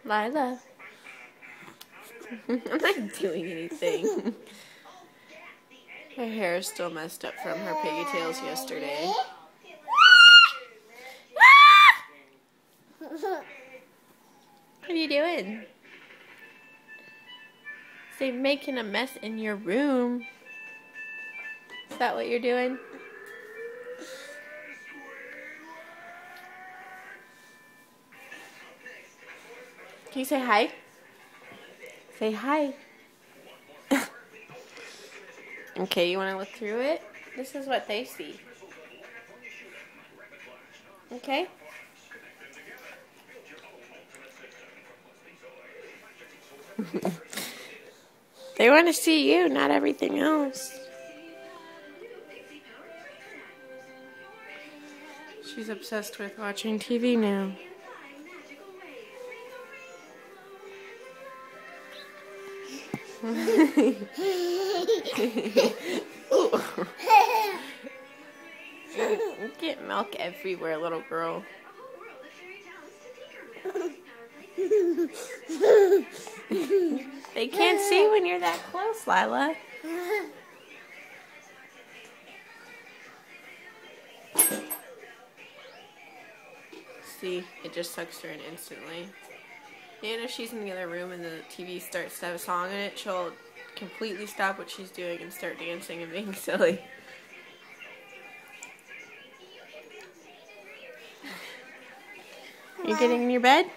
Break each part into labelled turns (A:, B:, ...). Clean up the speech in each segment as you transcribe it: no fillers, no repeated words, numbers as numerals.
A: Lila. I'm not doing anything. Her hair is still messed up from her pigtails yesterday. What are you doing? They're making a mess in your room. Is that what you're doing? Can you say hi? Say hi. Okay, you want to look through it? This is what they see. Okay? They want to see you, not everything else. She's obsessed with watching TV now. Get milk everywhere, little girl. They can't see when you're that close, Lila. See, it just sucks her in instantly. And if she's in the other room and the TV starts to have a song in it, she'll completely stop what she's doing and start dancing and being silly. You getting in your bed?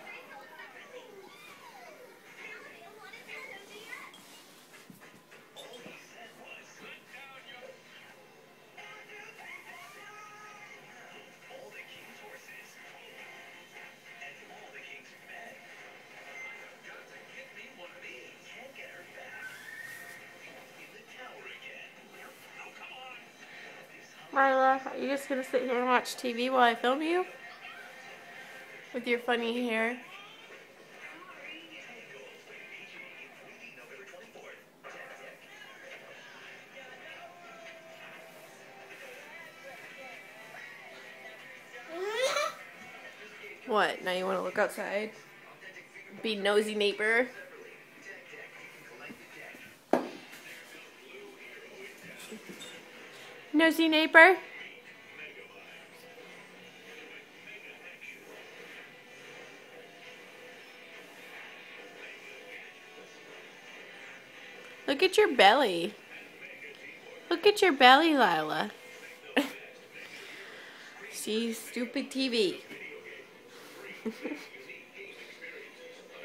A: Lila, are you just going to sit here and watch TV while I film you? With your funny hair? What? Now you want to look outside? Be nosy neighbor? Nosy neighbor? Look at your belly. Look at your belly, Lila. See, stupid TV. Can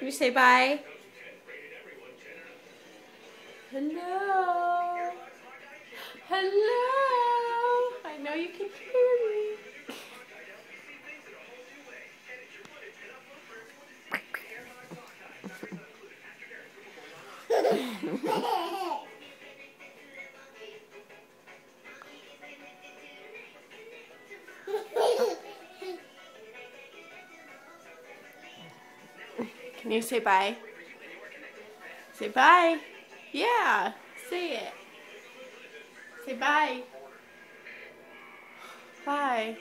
A: you say bye? Hello. Hello. I know you can hear me. Can you say bye? Say bye. Yeah, say it. Say bye. Bye.